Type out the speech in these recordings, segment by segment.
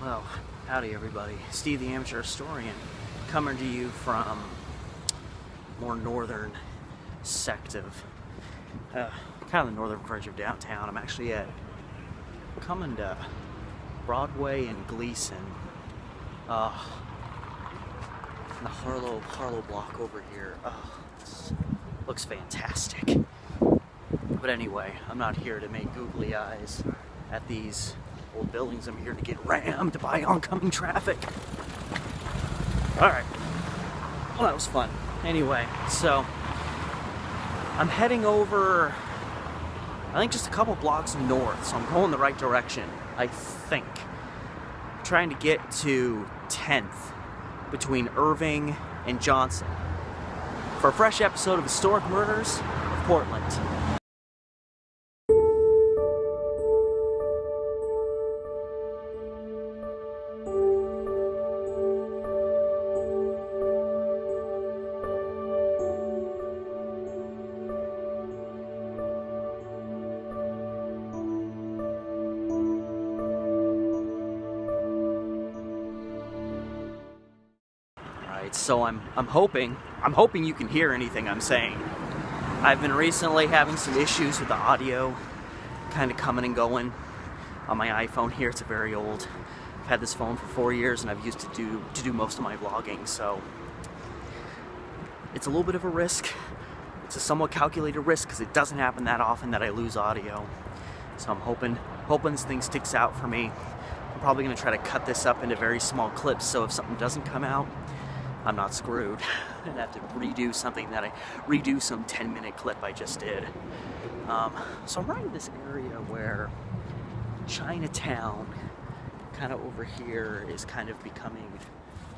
Well, howdy everybody. Steve the Amateur Historian coming to you from more northern sect of kind of the northern fringe of downtown. I'm actually coming to Broadway and Gleason, in the Harlow block over here. This looks fantastic. But anyway, I'm not here to make googly eyes at these old buildings. I'm here to get rammed by oncoming traffic. Alright. Well, that was fun. Anyway, so I'm heading over, I think just a couple blocks north, so I'm going the right direction, I think. Trying to get to 10th between Irving and Johnson for a fresh episode of Historic Murders of Portland. So I'm hoping you can hear anything I'm saying. I've been recently having some issues with the audio kind of coming and going on my iPhone here. It's a very old. I've had this phone for 4 years and I've used it to do most of my vlogging, so it's a little bit of a risk. It's a somewhat calculated risk because it doesn't happen that often that I lose audio. So I'm hoping this thing sticks out for me. I'm probably going to try to cut this up into very small clips, so if something doesn't come out, I'm not screwed. I'd have to redo some 10-minute clip I just did. So I'm right in this area where Chinatown, kind of over here, is kind of becoming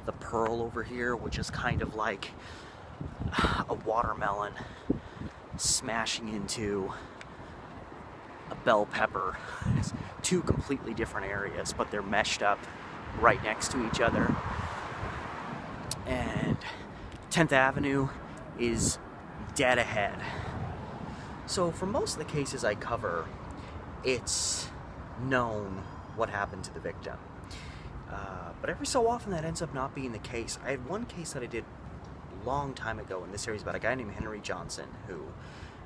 the Pearl over here, which is kind of like a watermelon smashing into a bell pepper. It's two completely different areas, but they're meshed up right next to each other. And 10th Avenue is dead ahead. So for most of the cases I cover, it's known what happened to the victim. But every so often that ends up not being the case. I had one case that I did a long time ago in this series about a guy named Henry Johnson who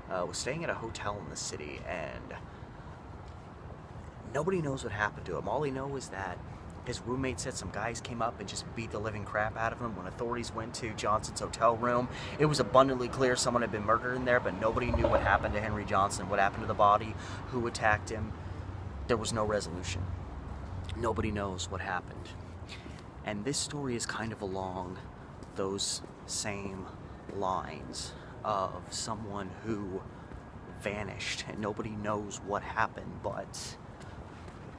was staying at a hotel in the city, and nobody knows what happened to him. All they know is that his roommate said some guys came up and just beat the living crap out of him. When authorities went to Johnson's hotel room, it was abundantly clear someone had been murdered in there, but nobody knew what happened to Henry Johnson, what happened to the body, who attacked him. There was no resolution. Nobody knows what happened. And this story is kind of along those same lines of someone who vanished and nobody knows what happened, but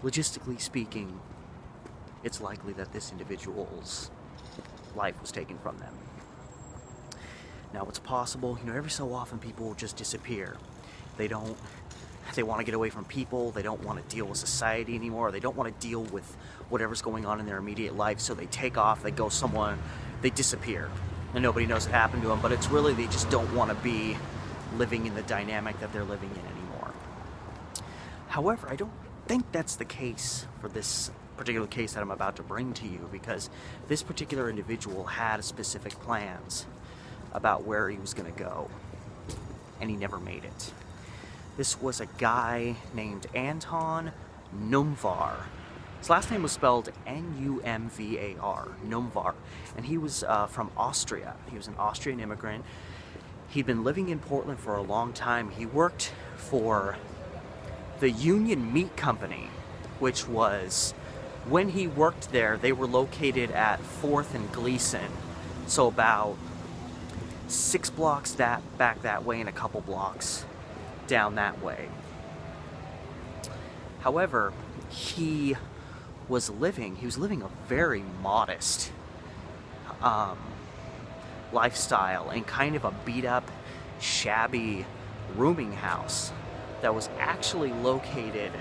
logistically speaking, it's likely that this individual's life was taken from them. Now, it's possible, every so often people will just disappear. They want to get away from people, they don't want to deal with society anymore, they don't want to deal with whatever's going on in their immediate life, so they take off, they go somewhere, they disappear, and nobody knows what happened to them, but it's really they just don't want to be living in the dynamic that they're living in anymore. However, I don't think that's the case for this particular case that I'm about to bring to you, because this particular individual had specific plans about where he was going to go, and he never made it. This was a guy named Anton Numvar. His last name was spelled N-U-M-V-A-R, Numvar, and he was from Austria. He was an Austrian immigrant. He'd been living in Portland for a long time. He worked for the Union Meat Company, which was, when he worked there, they were located at 4th and Gleason, so about 6 blocks back that way and a couple blocks down that way. However, he was living a very modest lifestyle in kind of a beat-up, shabby rooming house that was actually located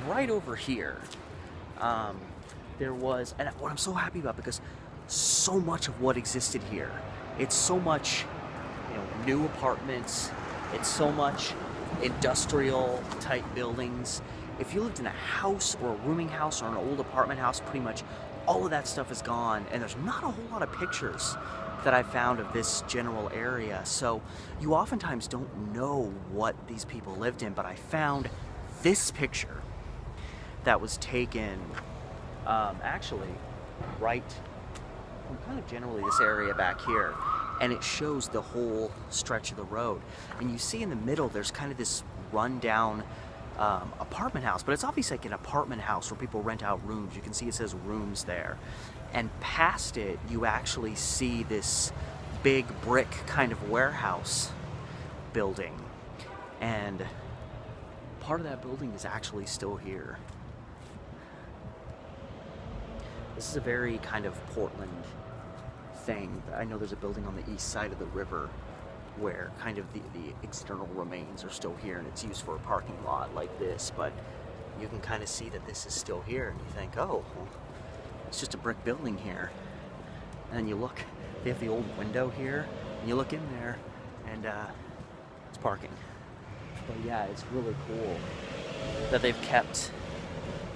right over here. There was, and what I'm so happy about, because so much of what existed here, it's so much, new apartments, it's so much industrial type buildings, if you lived in a house or a rooming house or an old apartment house, pretty much all of that stuff is gone, and there's not a whole lot of pictures that I found of this general area. So you oftentimes don't know what these people lived in, but I found this picture that was taken actually right from kind of generally this area back here, and it shows the whole stretch of the road. And you see in the middle there's kind of this rundown apartment house, but it's obviously like an apartment house where people rent out rooms. You can see it says rooms there, and past it you actually see this big brick kind of warehouse building, and part of that building is actually still here. This is a very kind of Portland thing. I know there's a building on the east side of the river where kind of the external remains are still here, and it's used for a parking lot like this, but you can kind of see that this is still here, and you think, oh, well, it's just a brick building here. And then you look, they have the old window here, and you look in there, and it's parking. But yeah, it's really cool that they've kept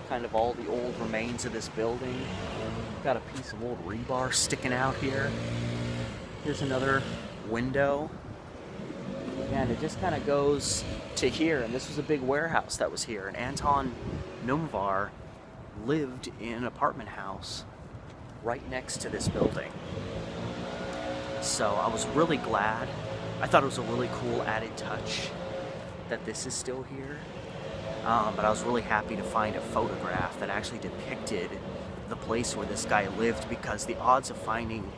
kind of all the old remains of this building. Got a piece of old rebar sticking out here. Here's another window. And it just kind of goes to here, and this was a big warehouse that was here, and Anton Numvar lived in an apartment house right next to this building. So I was really glad. I thought it was a really cool added touch that this is still here. But I was really happy to find a photograph that actually depicted the place where this guy lived, because the odds of finding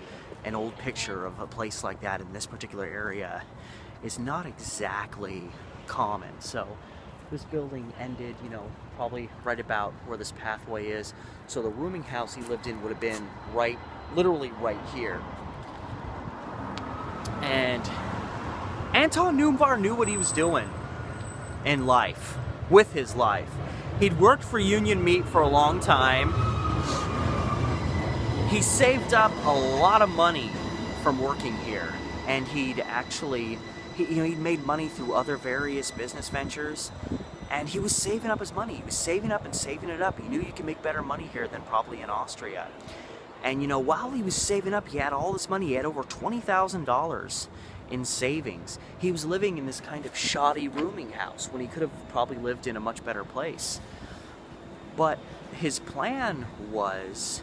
an old picture of a place like that in this particular area is not exactly common. So this building ended, you know, probably right about where this pathway is. So the rooming house he lived in would have been right, literally right here. And Anton Numvar knew what he was doing in life, with his life. He'd worked for Union Meat for a long time. He saved up a lot of money from working here, and he'd actually, he'd made money through other various business ventures, and he was saving up his money. He was saving up and saving it up. He knew you could make better money here than probably in Austria. And you know, while he was saving up, he had all this money. He had over $20,000 in savings. He was living in this kind of shoddy rooming house when he could have probably lived in a much better place. But his plan was,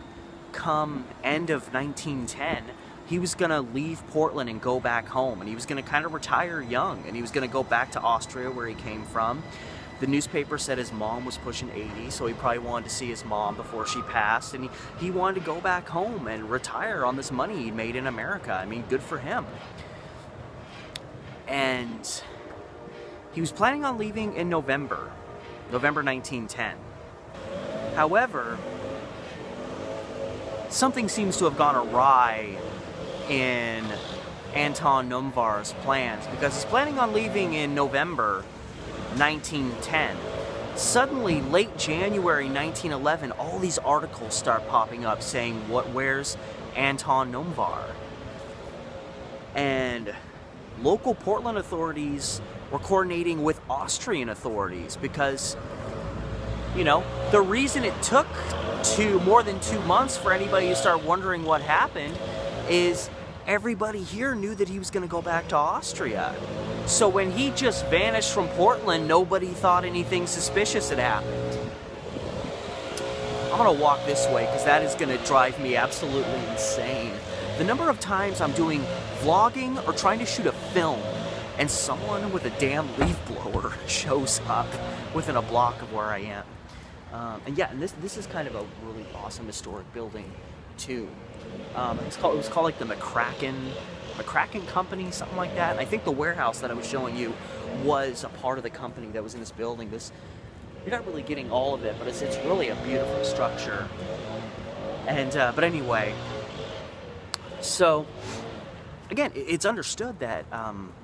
come end of 1910, he was going to leave Portland and go back home, and he was going to kind of retire young, and he was going to go back to Austria where he came from. The newspaper said his mom was pushing 80, so he probably wanted to see his mom before she passed, and he wanted to go back home and retire on this money he made in America. I mean, good for him. And he was planning on leaving in November 1910. However, something seems to have gone awry in Anton Numvar's plans, because he's planning on leaving in November 1910. Suddenly, late January 1911, all these articles start popping up saying, where's Anton Numvar? And local Portland authorities were coordinating with Austrian authorities, because, you know, the reason it took more than 2 months for anybody to start wondering what happened is everybody here knew that he was going to go back to Austria. So when he just vanished from Portland, nobody thought anything suspicious had happened. I'm going to walk this way because that is going to drive me absolutely insane. The number of times I'm doing vlogging or trying to shoot a film and someone with a damn leaf blower shows up within a block of where I am. And yeah, and this is kind of a really awesome historic building too. It was called like the McCracken Company, something like that. And I think the warehouse that I was showing you was a part of the company that was in this building. You're not really getting all of it, but it's really a beautiful structure. And but anyway, so again, it's understood that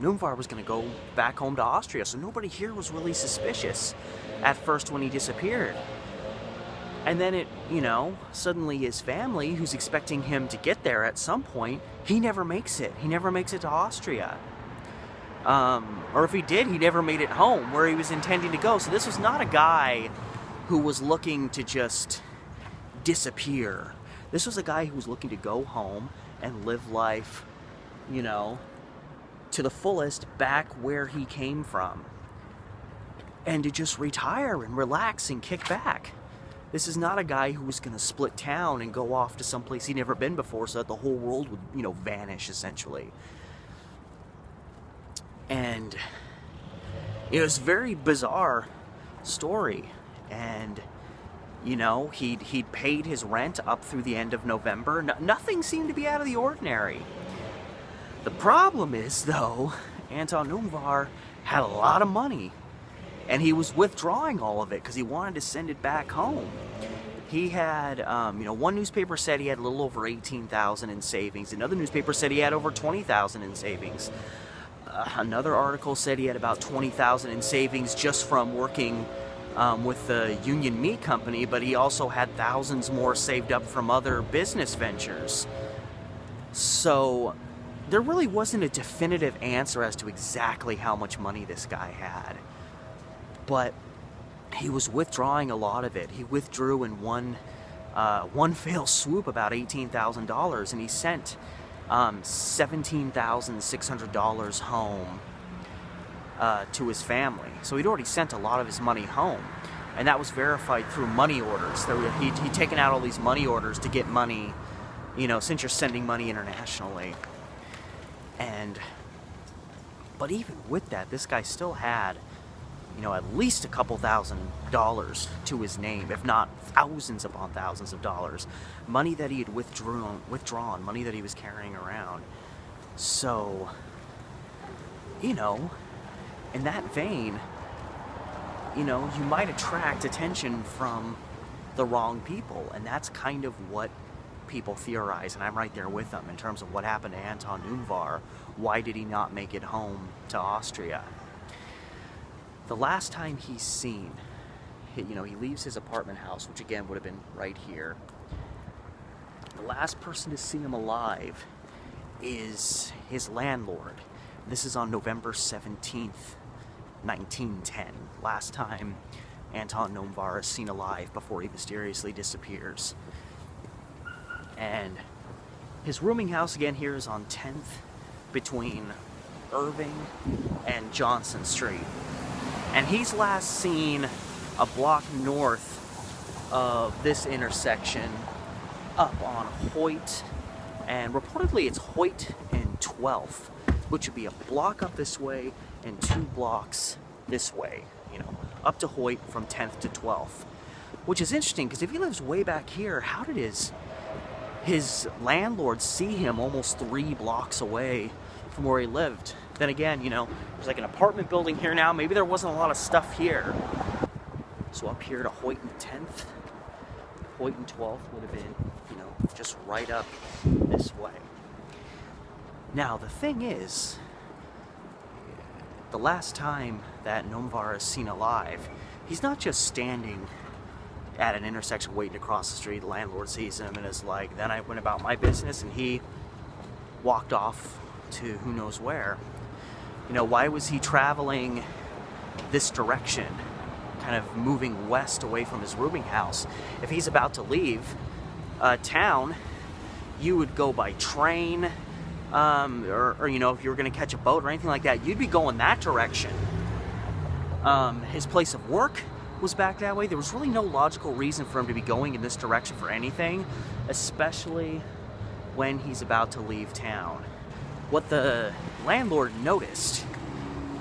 Numvar was going to go back home to Austria, so nobody here was really suspicious at first when he disappeared. And then suddenly his family, who's expecting him to get there at some point, he never makes it. He never makes it to Austria. Or if he did, he never made it home where he was intending to go. So this was not a guy who was looking to just disappear. This was a guy who was looking to go home and live life, you know, to the fullest back where he came from. And to just retire and relax and kick back. This is not a guy who was going to split town and go off to someplace he'd never been before so that the whole world would, you know, vanish, essentially. And it was a very bizarre story. And, you know, he'd paid his rent up through the end of November. Nothing seemed to be out of the ordinary. The problem is, though, Anton Numvar had a lot of money. And he was withdrawing all of it because he wanted to send it back home. He had, you know, one newspaper said he had a little over $18,000 in savings. Another newspaper said he had over $20,000 in savings. Another article said he had about $20,000 in savings just from working with the Union Meat Company, but he also had thousands more saved up from other business ventures. So there really wasn't a definitive answer as to exactly how much money this guy had. But he was withdrawing a lot of it. He withdrew in one fell swoop about $18,000, and he sent $17,600 home to his family. So he'd already sent a lot of his money home, and that was verified through money orders. He'd taken out all these money orders to get money, you know, since you're sending money internationally. But even with that, this guy still had, you know, at least a couple $1,000s to his name, if not thousands upon thousands of dollars. Money that he had withdrawn, money that he was carrying around. So, you know, in that vein, you know, you might attract attention from the wrong people, and that's kind of what people theorize, and I'm right there with them in terms of what happened to Anton Numvar. Why did he not make it home to Austria? The last time he's seen, you know, he leaves his apartment house, which again would have been right here. The last person to see him alive is his landlord. This is on November 17th, 1910. Last time Anton Numvar is seen alive before he mysteriously disappears. And his rooming house again here is on 10th between Irving and Johnson Street. And he's last seen a block north of this intersection up on Hoyt, and reportedly it's Hoyt and 12th, which would be a block up this way and 2 blocks this way, you know, up to Hoyt from 10th to 12th. Which is interesting, because if he lives way back here, how did his landlord see him almost 3 blocks away from where he lived? Then again, you know, there's like an apartment building here now. Maybe there wasn't a lot of stuff here. So up here to Hoyt and 10th, Hoyt and 12th would have been, you know, just right up this way. Now, the thing is, the last time that Numvar is seen alive, he's not just standing at an intersection waiting to cross the street. The landlord sees him and is like, then I went about my business, and he walked off to who knows where. You know, why was he traveling this direction, kind of moving west away from his rooming house? If he's about to leave town, you would go by train, or you know, if you were going to catch a boat or anything like that, you'd be going that direction. His place of work was back that way. There was really no logical reason for him to be going in this direction for anything, especially when he's about to leave town. What the landlord noticed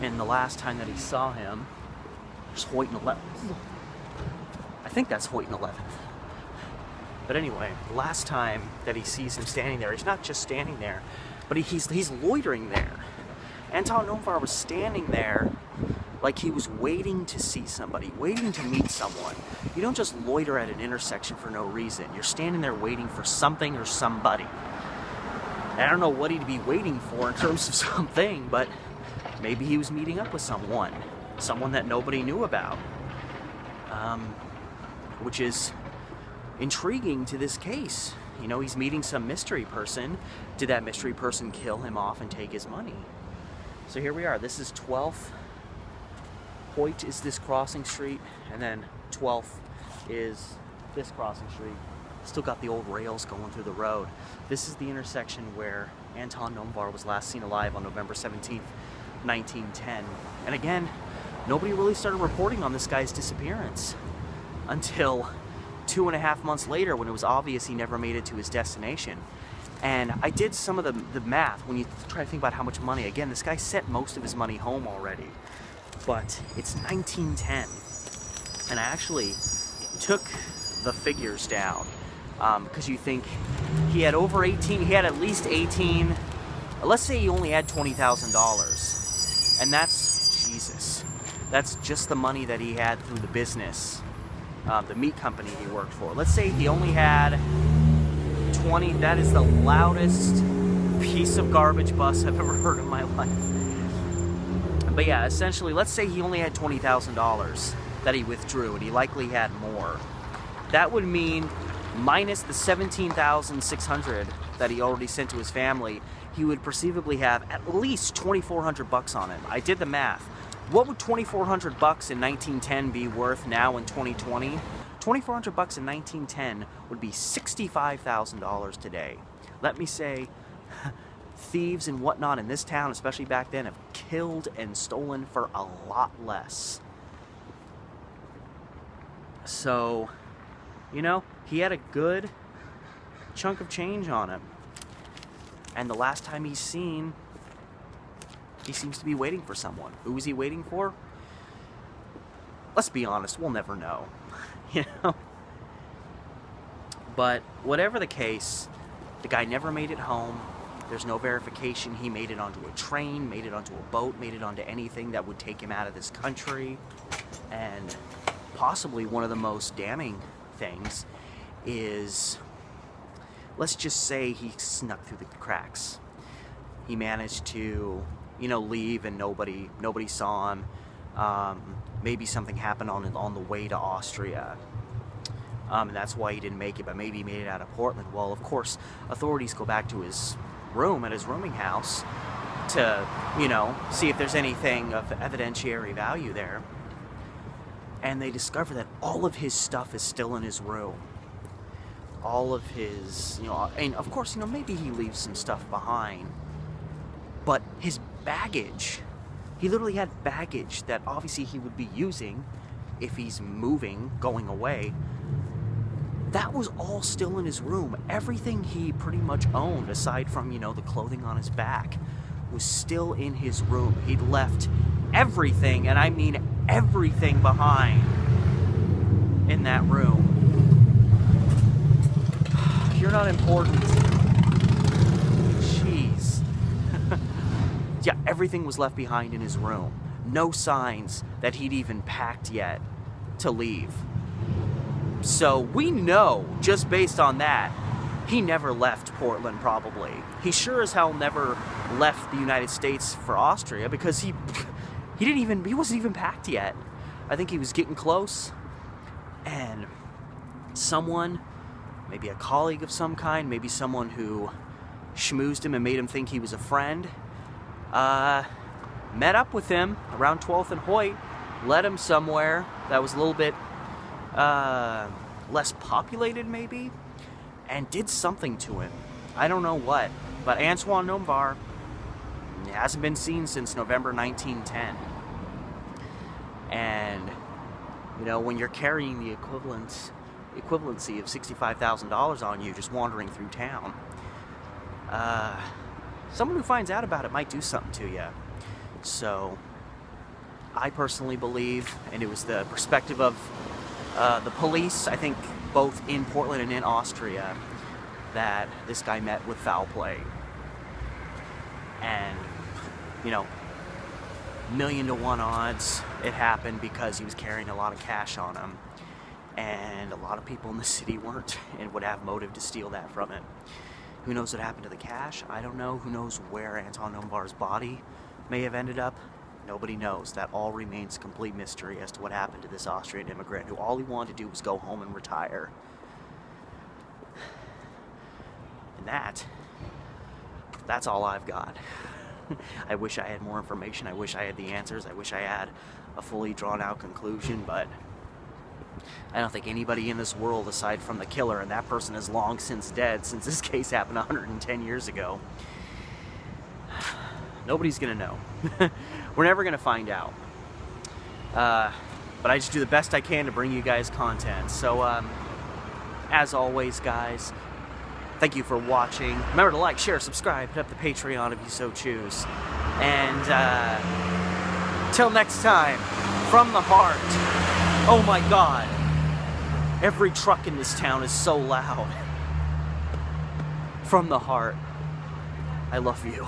in the last time that he saw him, there's Hoyt and 11th. I think that's Hoyt and 11th. But anyway, the last time that he sees him standing there, he's not just standing there, but he's loitering there. Anton Numvar was standing there like he was waiting to see somebody, waiting to meet someone. You don't just loiter at an intersection for no reason. You're standing there waiting for something or somebody. And I don't know what he'd be waiting for in terms of something, but maybe he was meeting up with someone that nobody knew about, which is intriguing to this case. You know, he's meeting some mystery person. Did that mystery person kill him off and take his money? So here we are. This is 12th. Hoyt is this crossing street, and then 12th is this crossing street. Still got the old rails going through the road. This is the intersection where Anton Numvar was last seen alive on November 17th, 1910. And again, nobody really started reporting on this guy's disappearance until 2.5 months later, when it was obvious he never made it to his destination. And I did some of the math when you try to think about how much money. Again, this guy sent most of his money home already, but it's 1910. And I actually took the figures down because you think he had over 18, he had at least 18, let's say he only had $20,000. And that's, Jesus, that's just the money that he had through the business, the meat company he worked for. Let's say he only had 20, that is the loudest piece of garbage bus I've ever heard in my life. But yeah, essentially, let's say he only had $20,000 that he withdrew, and he likely had more. That would mean minus the $17,600 that he already sent to his family, he would perceivably have at least $2,400 on him. I did the math. What would $2,400 in 1910 be worth now in 2020? $2,400 in 1910 would be $65,000 today. Let me say, thieves and whatnot in this town, especially back then, have killed and stolen for a lot less. So, you know, he had a good chunk of change on him. And the last time he's seen, he seems to be waiting for someone. Who is he waiting for? Let's be honest, we'll never know. You know? But whatever the case, the guy never made it home. There's no verification he made it onto a train, made it onto a boat, made it onto anything that would take him out of this country. And possibly one of the most damning things is, let's just say he snuck through the cracks. He managed to, you know, leave and nobody saw him. Maybe something happened on the way to Austria. And that's why he didn't make it, but maybe he made it out of Portland. Well, of course, authorities go back to his room at his rooming house to, you know, see if there's anything of evidentiary value there. And they discover that all of his stuff is still in his room. All of his, you know, and of course, you know, maybe he leaves some stuff behind, but his baggage, he literally had baggage that obviously he would be using if he's moving, going away. That was all still in his room. Everything he pretty much owned, aside from, you know, the clothing on his back, was still in his room. He'd left everything, and I mean everything, behind in that room. You're not important. Jeez. Yeah, everything was left behind in his room. No signs that he'd even packed yet to leave. So we know, just based on that, he never left Portland, probably. He sure as hell never left the United States for Austria, because he wasn't even packed yet. I think he was getting close, and someone, maybe a colleague of some kind, maybe someone who schmoozed him and made him think he was a friend, met up with him around 12th and Hoyt, led him somewhere that was a little bit less populated, maybe, and did something to him. I don't know what, but Anton Numvar hasn't been seen since November 1910. And, you know, when you're carrying the equivalency of $65,000 on you just wandering through town, someone who finds out about it might do something to you. So I personally believe, and it was the perspective of the police, I think both in Portland and in Austria, that this guy met with foul play. And, you know, 1,000,000 to 1 odds it happened because he was carrying a lot of cash on him, and a lot of people in the city weren't and would have motive to steal that from him. Who knows what happened to the cash? I don't know. Who knows where Anton Numvar's body may have ended up? Nobody knows. That all remains a complete mystery as to what happened to this Austrian immigrant who all he wanted to do was go home and retire. And that's all I've got. I wish I had more information. I wish I had the answers. I wish I had a fully drawn out conclusion, but I don't think anybody in this world aside from the killer, and that person is long since dead since this case happened 110 years ago. Nobody's gonna know. We're never gonna find out. But I just do the best I can to bring you guys content. So, as always, guys, thank you for watching. Remember to like, share, subscribe, hit up the Patreon if you so choose. And till next time, from the heart, oh my God, every truck in this town is so loud. From the heart, I love you.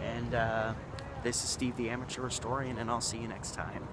And this is Steve the Amateur Historian, and I'll see you next time.